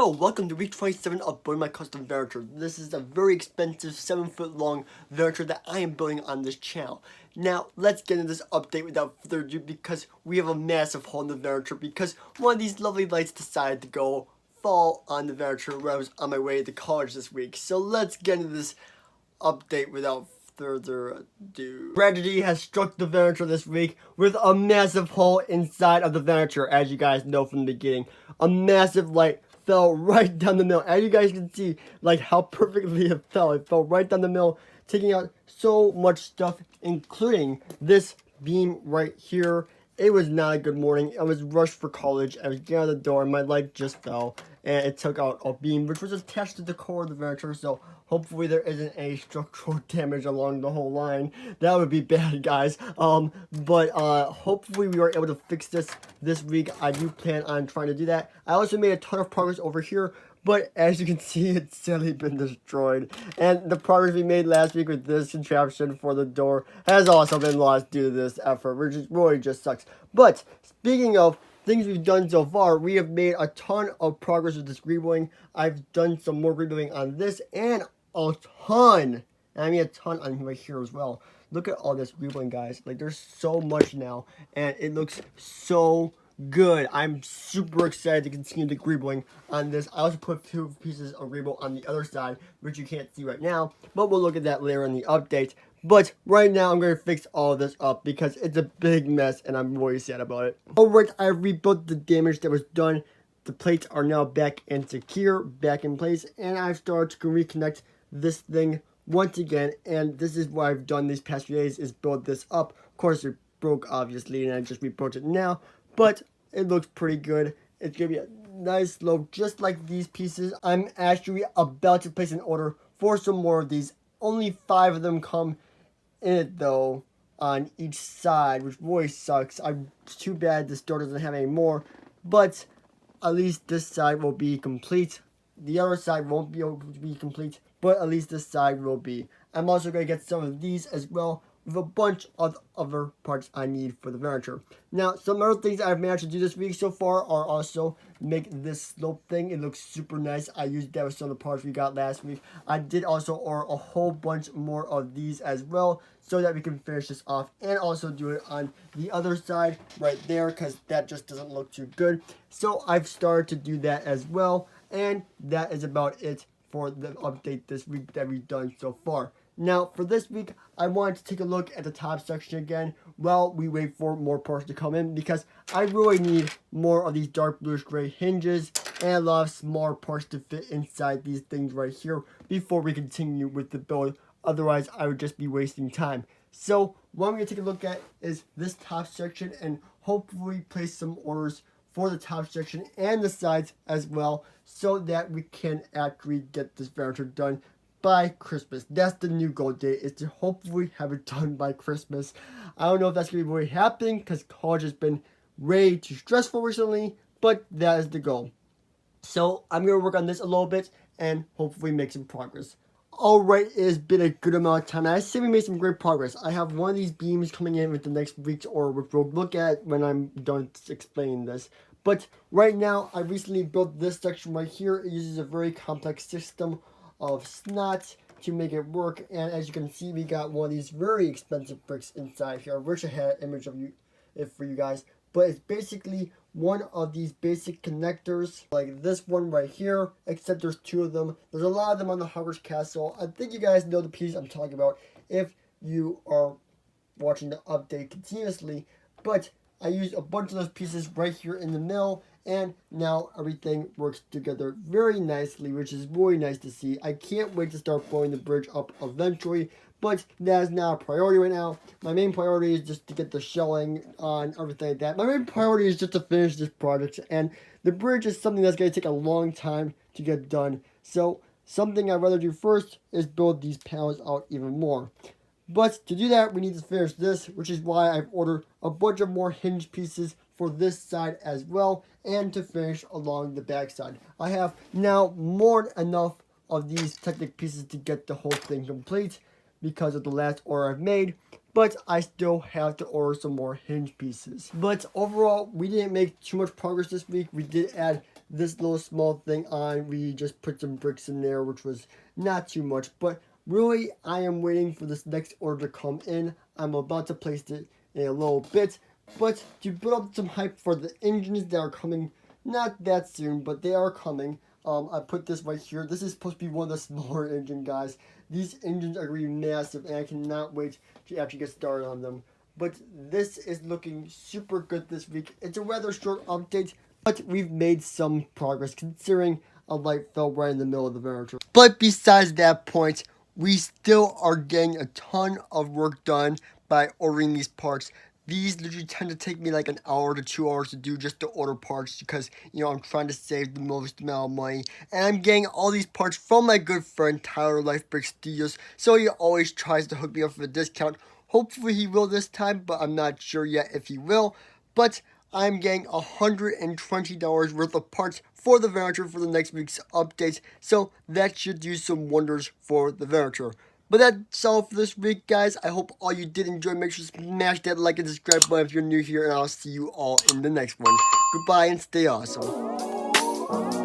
Yo, welcome to week 27 of building my custom Venator. This is a very expensive 7-foot long Venator that I am building on this channel. Now, let's get into this update without further ado because we have a massive hole in the Venator because one of these lovely lights decided to go fall on the Venator when I was on my way to college this week. So let's get into this update without further ado. Tragedy has struck the Venator this week with a massive hole inside of the Venator, as you guys know from the beginning. A massive light fell right down the middle. As you guys can see, like how perfectly it fell. It fell right down the middle, taking out so much stuff, including this beam right here. It was not a good morning. I was rushed for college. I was getting out of the door and my light just fell. And it took out a beam which was attached to the core of the Venator. So hopefully there isn't any structural damage along the whole line. That would be bad, guys. But hopefully we were able to fix this week. I do plan on trying to do that. I also made a ton of progress over here. But as you can see, it's sadly been destroyed. And the progress we made last week with this contraption for the door has also been lost due to this effort, which really just sucks. But speaking of things we've done so far, we have made a ton of progress with this rebuilding. I've done some more rebuilding on this and a ton. And I mean a ton on right here as well. Look at all this rebuilding, guys. Like, there's so much now. And it looks so good. I'm super excited to continue the rebuilding on this. I also put 2 pieces of rebuild on the other side, which you can't see right now, but we'll look at that later in the update. But right now I'm going to fix all of this up because it's a big mess and I'm really sad about it. Alright, I rebuilt the damage that was done. The plates are now back and secure, back in place, and I've started to reconnect this thing once again. And this is what I've done these past few days, is build this up. Of course it broke obviously and I just rebuilt it now. But it looks pretty good. It's going to be a nice slope just like these pieces. I'm actually about to place an order for some more of these. Only 5 of them come in it though on each side, which really sucks. It's too bad this door doesn't have any more. But at least this side will be complete. The other side won't be able to be complete, but at least this side will be. I'm also going to get some of these as well, with a bunch of other parts I need for the Venator. Now, some other things I've managed to do this week so far are also make this slope thing. It looks super nice. I used that with some of the parts we got last week. I did also order a whole bunch more of these as well, so that we can finish this off and also do it on the other side right there, because that just doesn't look too good. So I've started to do that as well, and that is about it for the update this week that we've done so far. Now, for this week, I wanted to take a look at the top section again while we wait for more parts to come in, because I really need more of these dark bluish gray hinges and a lot of small parts to fit inside these things right here before we continue with the build. Otherwise, I would just be wasting time. So, what I'm going to take a look at is this top section and hopefully place some orders for the top section and the sides as well, so that we can actually get this Venator done by Christmas. That's the new goal date, is to hopefully have it done by Christmas. I don't know if that's going to be really happening because college has been way too stressful recently, but that is the goal. So I'm going to work on this a little bit and hopefully make some progress. Alright, it has been a good amount of time. I say we made some great progress. I have one of these beams coming in with the next week's order, which we'll look at when I'm done explaining this. But right now, I recently built this section right here. It uses a very complex system of snot to make it work, and as you can see, we got one of these very expensive bricks inside here. I wish I had an image of it for you guys, but it's basically one of these basic connectors like this one right here, except there's 2 of them. There's a lot of them on the Hogwarts Castle. I think you guys know the piece I'm talking about if you are watching the update continuously, but I used a bunch of those pieces right here in the middle, and now everything works together very nicely, which is really nice to see. I can't wait to start blowing the bridge up eventually, but that is not a priority right now. My main priority is just to get the shelling on, everything like that. My main priority is just to finish this project, and the bridge is something that's going to take a long time to get done. So something I'd rather do first is build these panels out even more. But to do that, we need to finish this, which is why I've ordered a bunch of more hinge pieces for this side as well, and to finish along the back side. I have now more than enough of these Technic pieces to get the whole thing complete because of the last order I've made, but I still have to order some more hinge pieces. But overall, we didn't make too much progress this week. We did add this little small thing on. We just put some bricks in there, which was not too much. But really, I am waiting for this next order to come in. I'm about to place it in a little bit. But to build up some hype for the engines that are coming, not that soon, but they are coming. I put this right here. This is supposed to be one of the smaller engine guys. These engines are going to be massive, and I cannot wait to actually get started on them. But this is looking super good this week. It's a rather short update, but we've made some progress considering a light fell right in the middle of the Venator. But besides that point, we still are getting a ton of work done by ordering these parts. These literally tend to take me like an hour to 2 hours to do just to order parts because, I'm trying to save the most amount of money. And I'm getting all these parts from my good friend Tyler Lifebreak Studios, so he always tries to hook me up with a discount. Hopefully he will this time, but I'm not sure yet if he will. But I'm getting $120 worth of parts for the Venator for the next week's updates, so that should do some wonders for the Venator. But that's all for this week, guys. I hope all you did enjoy. Make sure to smash that like and subscribe button if you're new here, and I'll see you all in the next one. Goodbye and stay awesome.